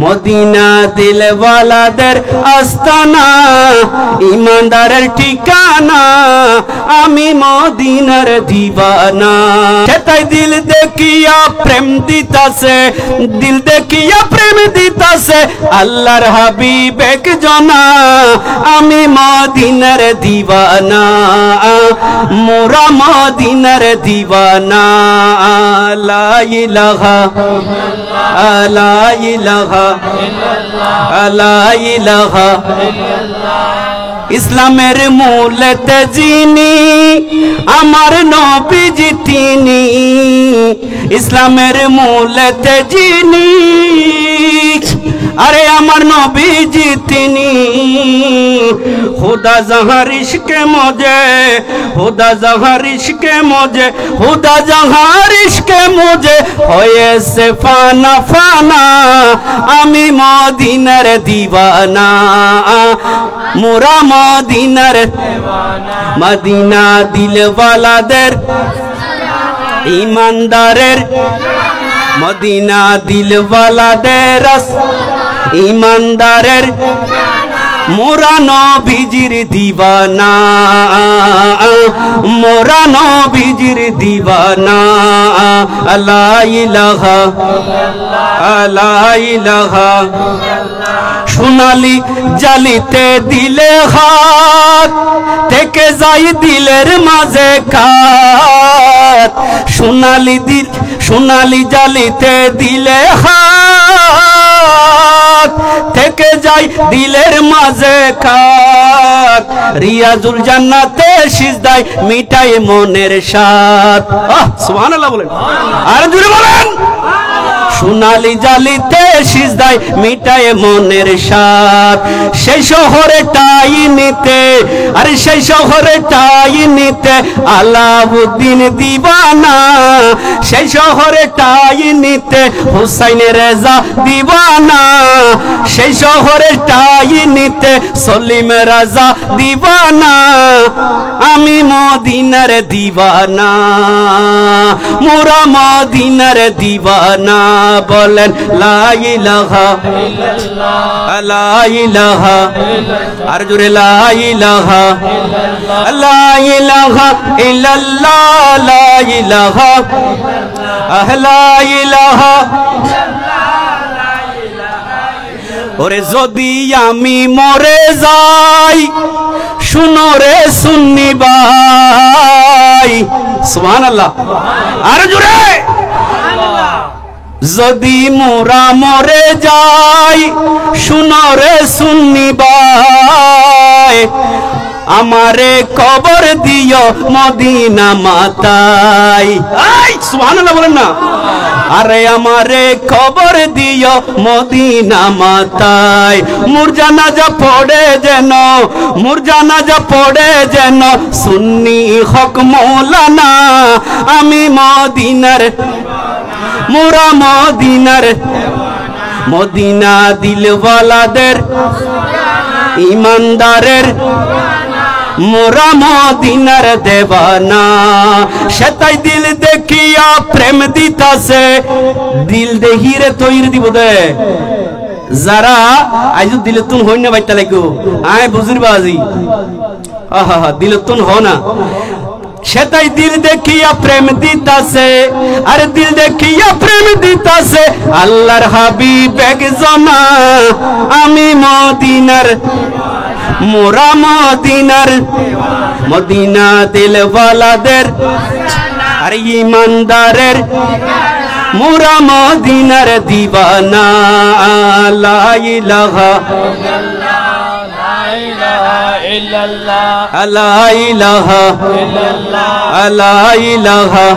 Medina দিলওয়ালাদের আস্তানা, ইমানদারের ঠিকানা, আমি মদিনার দিওয়ানা। সেটাই দিল দেখিয়া প্রেম দিতাছে, দিল দেখিয়া প্রেম দিতাছে আল্লাহর হাবিব একজনা, আমি মদিনার দিওয়ানা, মোরা মদিনার দিওয়ানা। লা ইলাহা লা ইলাহা লা ইলাহা ইসলামের মূলতে যিনি আমার নবীজি তিনি, ইসলামের মূলতে যিনি আরে আমার নবীজি তিনি। খুদা জাহার ইশকে মুঝে, খুদা জাহার ইশকে মুঝে, খুদা জাহার ইশকে মুঝে হয়েছে ফানা ফানা, আমি মদিনার দিওয়ানা, মোরা মদিনার মদিনা দিলওয়ালাদের ইমানদারের, মদিনা দিলওয়ালাদের ইমানদারের, মোরা নবীজির দিওয়ানা, মোরা নবীজির দিওয়ানা। লা ইলাহা লা ইলাহা সোনালি জালিতে দিলে হাত থেকে যাই দিলের মাঝে কাত, সোনালি দিল সোনালি জালিতে দিলে হাত থেকে যাই দিলের মাঝে কাত, রিয়াজুল জান্নাতে সিজদায় মিটাই মনের স্বাদ। সুবহানাল্লাহ বলেন, আর জোরে বলেন। সোনালি জালিতে সিজদায় মিটায় মনের স্বাদ, সেই শহরে টাই নিতে, আরে সেই শহরে টাই নিতে আলাউদ্দিন দিওয়ানা, সেই শহরে টাই নিতে হুসাইন রেজা দিওয়ানা, সেই শহরে টাই নিতে সলিম রাজা দিওয়ানা, আমি মদিনার দিওয়ানা, মোরা মদিনার দিওয়ানা। বলেন লা ইলাহা লা ইলাহা আর জোরে লা ইলাহা লা ইলাহা ইল্লাল্লাহ, লা ইলাহা লা ইলাহা। ওরে যদি আমি মরে যাই শুনো রে সুন্নি ভাই, সুবহানাল্লাহ আর জোরে। যদি মোরা মরে যাই শুনো রে সুন্নি ভাই, আমারে কবর দিও মদিনা মাতায়। সুবহানাল্লাহ বলেন না, আরে আমারে কবর দিও মদিনা মাতায়, মোর জানাজা পড়ে যেন, মোর জানাজা পড়ে যেন সুন্নি হক মৌলানা, আমি মদিনার মোরা মদিনার, মদিনা দিলওয়ালাদের ইমানদারের, মোরা মদিনার দেওয়ানা। সেটাই দিল দেখিয়া প্রেম দিতাছে, দিল দেখিরে তৈরি দিব দে যারা আইজ দিলে তুন হই না বাইতা লাগো, আয় বুঝির বাজি আহা দিলে তুন হ না। সেটাই দিল দেখিয়া প্রেম দিতাছে, আরে দিল দেখিয়া প্রেম দিতাছে আল্লাহর হাবিব একজনা, আমি মদিনার, মোরা মদিনার, মদিনা দিলওয়ালাদের আর ইমানদারের, মোরা মদিনার দিওয়ানা। লা ইলাহা লা ইলাহা লা ইলাহা